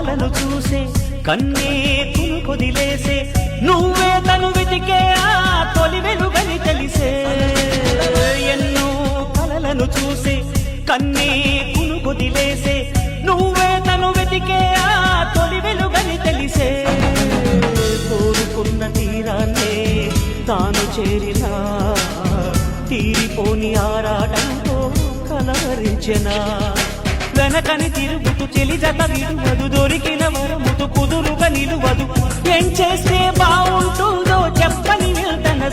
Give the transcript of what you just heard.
కలలను చూసే కన్నే కొదిలేసే నువ్వే తను వెతికే ఆ తొలి వెలుగని తెలిసే ఎన్నో కలలను చూసే కన్నే కొదిలేసే నువ్వే తను వెతికే ఆ తొలి వెలుగని తెలిసే కోరుకున్న తీరాన్నే తాను చేరినా తీరిపోని ఆరాటంతో కలవరించెనా వెనకని తిరుగుతూ చెలి జత విడువదు దొరికిన వరముతు కుదురుగా నిలువదు ఏం చేస్తే బాగుంటుందో చెప్పని వెళ్తన